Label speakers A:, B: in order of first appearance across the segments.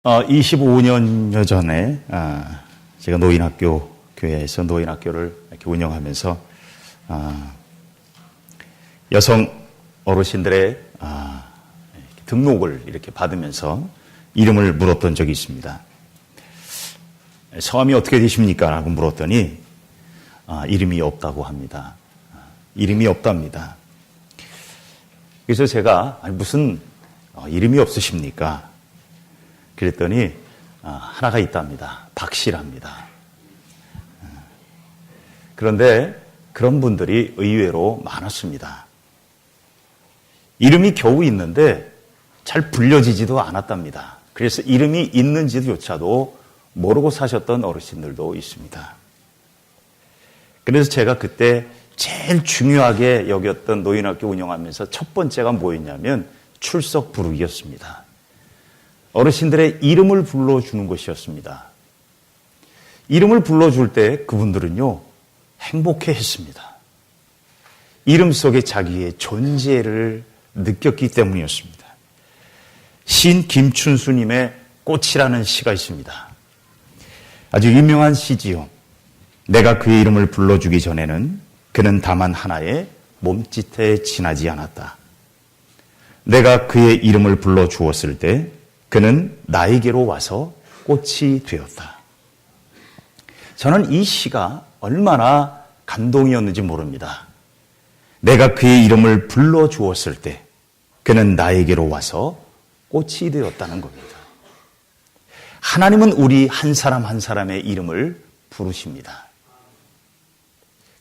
A: 25년여 전에 제가 노인학교 교회에서 노인학교를 이렇게 운영하면서 여성 어르신들의 등록을 이렇게 받으면서 이름을 물었던 적이 있습니다. 성함이 어떻게 되십니까? 라고 물었더니 이름이 없다고 합니다. 이름이 없답니다. 그래서 제가 무슨 이름이 없으십니까? 그랬더니 하나가 있답니다. 박씨랍니다. 그런데 그런 분들이 의외로 많았습니다. 이름이 겨우 있는데 잘 불려지지도 않았답니다. 그래서 이름이 있는지조차도 모르고 사셨던 어르신들도 있습니다. 그래서 제가 그때 제일 중요하게 여겼던 노인학교 운영하면서 첫 번째가 뭐였냐면 출석 부르기였습니다. 어르신들의 이름을 불러주는 것이었습니다. 이름을 불러줄 때 그분들은요, 행복해 했습니다. 이름 속에 자기의 존재를 느꼈기 때문이었습니다. 시인 김춘수님의 꽃이라는 시가 있습니다. 아주 유명한 시지요. 내가 그의 이름을 불러주기 전에는 그는 다만 하나의 몸짓에 지나지 않았다. 내가 그의 이름을 불러주었을 때 그는 나에게로 와서 꽃이 되었다. 저는 이 시가 얼마나 감동이었는지 모릅니다. 내가 그의 이름을 불러주었을 때 그는 나에게로 와서 꽃이 되었다는 겁니다. 하나님은 우리 한 사람 한 사람의 이름을 부르십니다.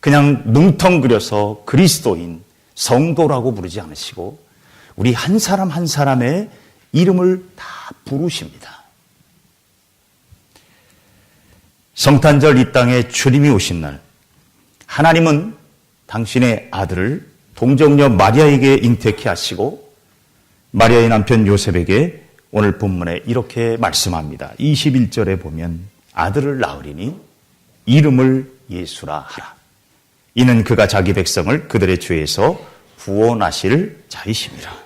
A: 그냥 뭉텅그려서 그리스도인, 성도라고 부르지 않으시고 우리 한 사람 한 사람의 이름을 다 부르십니다. 성탄절 이 땅에 주님이 오신 날, 하나님은 당신의 아들을 동정녀 마리아에게 잉태케 하시고 마리아의 남편 요셉에게 오늘 본문에 이렇게 말씀합니다. 21절에 보면 아들을 낳으리니 이름을 예수라 하라. 이는 그가 자기 백성을 그들의 죄에서 구원하실 자이심이라.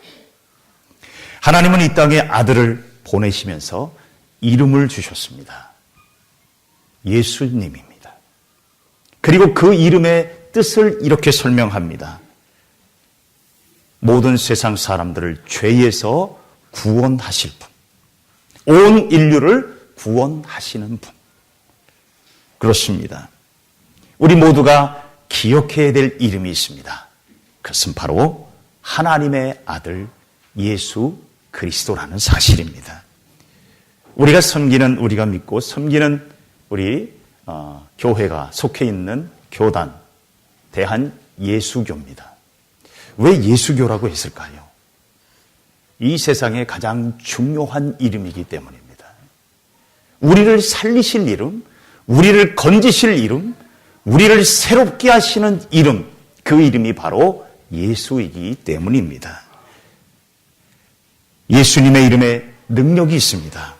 A: 하나님은 이 땅에 아들을 보내시면서 이름을 주셨습니다. 예수님입니다. 그리고 그 이름의 뜻을 이렇게 설명합니다. 모든 세상 사람들을 죄에서 구원하실 분. 온 인류를 구원하시는 분. 그렇습니다. 우리 모두가 기억해야 될 이름이 있습니다. 그것은 바로 하나님의 아들 예수 그리스도라는 사실입니다. 우리가 섬기는, 우리가 믿고 섬기는 우리 교회가 속해 있는 교단, 대한예수교입니다. 왜 예수교라고 했을까요? 이 세상에 가장 중요한 이름이기 때문입니다. 우리를 살리실 이름, 우리를 건지실 이름, 우리를 새롭게 하시는 이름, 그 이름이 바로 예수이기 때문입니다. 예수님의 이름에 능력이 있습니다.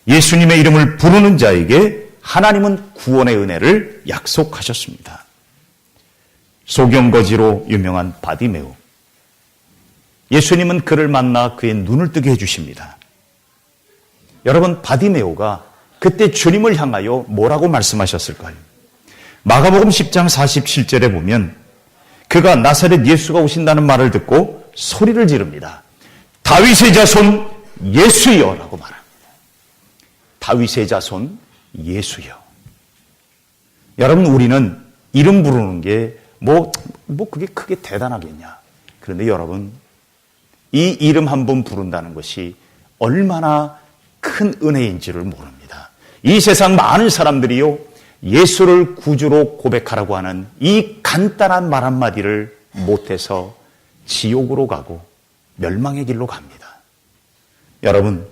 A: 예수님의 이름을 부르는 자에게 하나님은 구원의 은혜를 약속하셨습니다. 소경거지로 유명한 바디메오. 예수님은 그를 만나 그의 눈을 뜨게 해주십니다. 여러분, 바디메오가 그때 주님을 향하여 뭐라고 말씀하셨을까요? 마가복음 10장 47절에 보면 그가 나사렛 예수가 오신다는 말을 듣고 소리를 지릅니다. 다윗의 자손 예수여라고 말합니다. 다윗의 자손 예수여. 여러분, 우리는 이름 부르는 게 그게 크게 대단하겠냐. 그런데 여러분, 이 이름 한 번 부른다는 것이 얼마나 큰 은혜인지를 모릅니다. 이 세상 많은 사람들이요, 예수를 구주로 고백하라고 하는 이 간단한 말 한마디를 못해서 지옥으로 가고 멸망의 길로 갑니다. 여러분,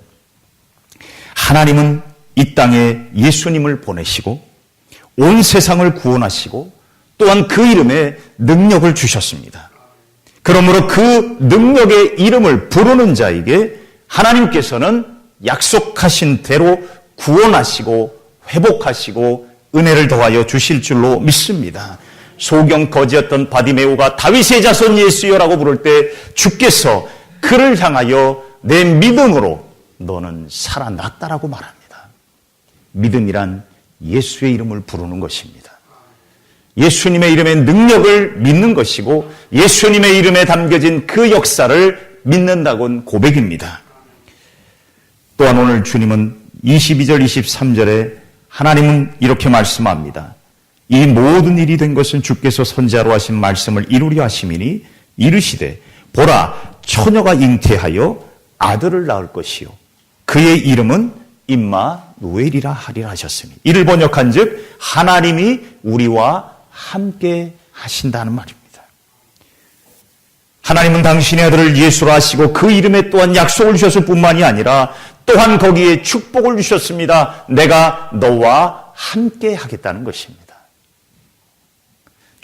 A: 하나님은 이 땅에 예수님을 보내시고 온 세상을 구원하시고 또한 그 이름에 능력을 주셨습니다. 그러므로 그 능력의 이름을 부르는 자에게 하나님께서는 약속하신 대로 구원하시고 회복하시고 은혜를 더하여 주실 줄로 믿습니다. 소경거지였던 바디메오가 다윗의 자손 예수여라고 부를 때 주께서 그를 향하여 내 믿음으로 너는 살아났다라고 말합니다. 믿음이란 예수의 이름을 부르는 것입니다. 예수님의 이름의 능력을 믿는 것이고 예수님의 이름에 담겨진 그 역사를 믿는다고는 고백입니다. 또한 오늘 주님은 22절 23절에 하나님은 이렇게 말씀합니다. 이 모든 일이 된 것은 주께서 선지자로 하신 말씀을 이루려 하심이니 이르시되 보라 처녀가 잉태하여 아들을 낳을 것이요 그의 이름은 임마누엘이라 하리라 하셨으니 이를 번역한즉 하나님이 우리와 함께 하신다는 말입니다. 하나님은 당신의 아들을 예수로 하시고 그 이름에 또한 약속을 주셨을 뿐만이 아니라 또한 거기에 축복을 주셨습니다. 내가 너와 함께 하겠다는 것입니다.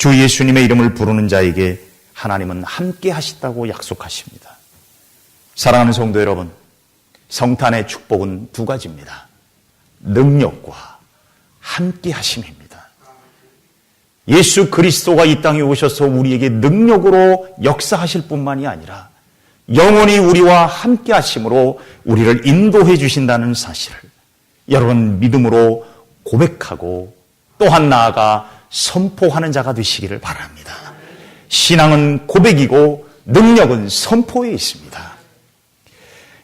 A: 주 예수님의 이름을 부르는 자에게 하나님은 함께 하시다고 약속하십니다. 사랑하는 성도 여러분, 성탄의 축복은 두 가지입니다. 능력과 함께 하심입니다. 예수 그리스도가 이 땅에 오셔서 우리에게 능력으로 역사하실 뿐만이 아니라 영원히 우리와 함께 하심으로 우리를 인도해 주신다는 사실을 여러분 믿음으로 고백하고 또한 나아가 선포하는 자가 되시기를 바랍니다. 신앙은 고백이고 능력은 선포에 있습니다.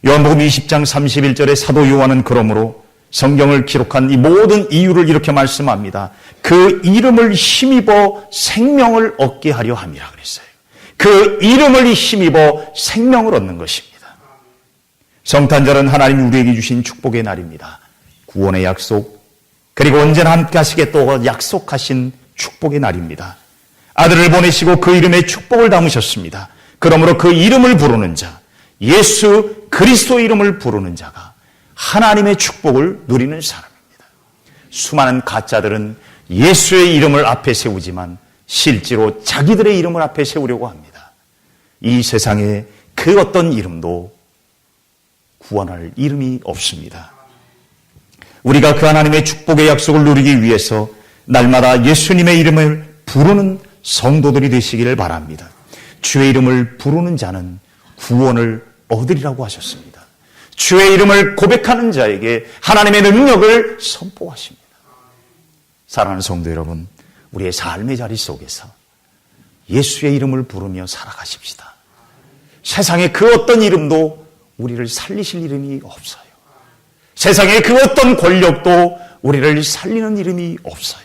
A: 요한복음 20장 31절에 사도 요한은 그러므로 성경을 기록한 이 모든 이유를 이렇게 말씀합니다. 그 이름을 힘입어 생명을 얻게 하려 함이라 그랬어요. 그 이름을 힘입어 생명을 얻는 것입니다. 성탄절은 하나님이 우리에게 주신 축복의 날입니다. 구원의 약속, 그리고 언제나 함께 하시겠다고 약속하신 축복의 날입니다. 아들을 보내시고 그 이름에 축복을 담으셨습니다. 그러므로 그 이름을 부르는 자, 예수 그리스도의 이름을 부르는 자가 하나님의 축복을 누리는 사람입니다. 수많은 가짜들은 예수의 이름을 앞에 세우지만 실제로 자기들의 이름을 앞에 세우려고 합니다. 이 세상에 그 어떤 이름도 구원할 이름이 없습니다. 우리가 그 하나님의 축복의 약속을 누리기 위해서 날마다 예수님의 이름을 부르는 성도들이 되시기를 바랍니다. 주의 이름을 부르는 자는 구원을 얻으리라고 하셨습니다. 주의 이름을 고백하는 자에게 하나님의 능력을 선포하십니다. 사랑하는 성도 여러분, 우리의 삶의 자리 속에서 예수의 이름을 부르며 살아가십시다. 세상에 그 어떤 이름도 우리를 살리실 이름이 없어요. 세상에 그 어떤 권력도 우리를 살리는 이름이 없어요.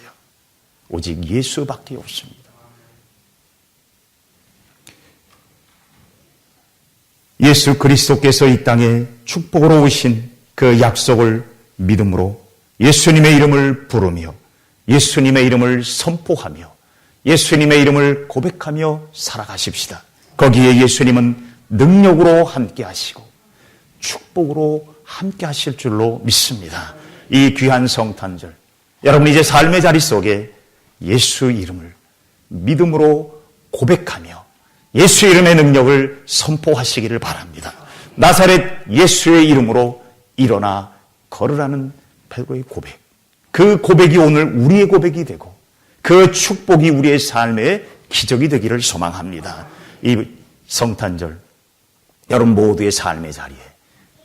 A: 오직 예수밖에 없습니다. 예수 그리스도께서 이 땅에 축복으로 오신 그 약속을 믿음으로 예수님의 이름을 부르며 예수님의 이름을 선포하며 예수님의 이름을 고백하며 살아가십시다. 거기에 예수님은 능력으로 함께 하시고 축복으로 함께 하실 줄로 믿습니다. 이 귀한 성탄절, 여러분 이제 삶의 자리 속에 예수 이름을 믿음으로 고백하며 예수 이름의 능력을 선포하시기를 바랍니다. 나사렛 예수의 이름으로 일어나 걸으라는 베드로의 고백, 그 고백이 오늘 우리의 고백이 되고 그 축복이 우리의 삶의 기적이 되기를 소망합니다. 이 성탄절 여러분 모두의 삶의 자리에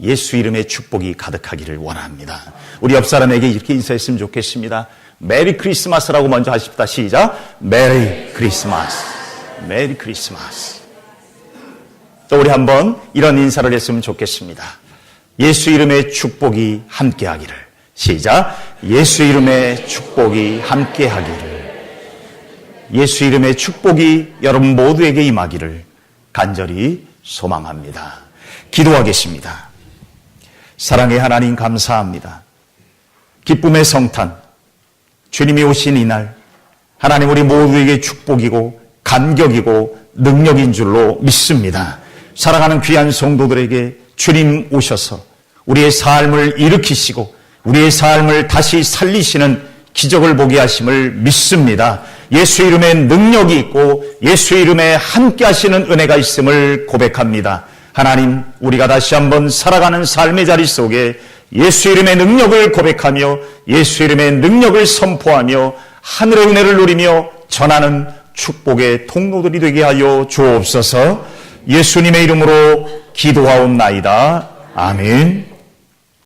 A: 예수 이름의 축복이 가득하기를 원합니다. 우리 옆 사람에게 이렇게 인사했으면 좋겠습니다. 메리 크리스마스라고 먼저 하십시다. 시작. 메리 크리스마스. 메리 크리스마스. 또 우리 한번 이런 인사를 했으면 좋겠습니다. 예수 이름의 축복이 함께하기를. 시작. 예수 이름의 축복이 함께하기를. 예수 이름의 축복이 여러분 모두에게 임하기를 간절히 소망합니다. 기도하겠습니다. 사랑의 하나님 감사합니다. 기쁨의 성탄, 주님이 오신 이날 하나님 우리 모두에게 축복이고 감격이고 능력인 줄로 믿습니다. 사랑하는 귀한 성도들에게 주님 오셔서 우리의 삶을 일으키시고 우리의 삶을 다시 살리시는 기적을 보게 하심을 믿습니다. 예수 이름에 능력이 있고 예수 이름에 함께 하시는 은혜가 있음을 고백합니다. 하나님, 우리가 다시 한번 살아가는 삶의 자리 속에 예수 이름의 능력을 고백하며 예수 이름의 능력을 선포하며 하늘의 은혜를 누리며 전하는 축복의 통로들이 되게 하여 주옵소서. 예수님의 이름으로 기도하옵나이다. 아멘.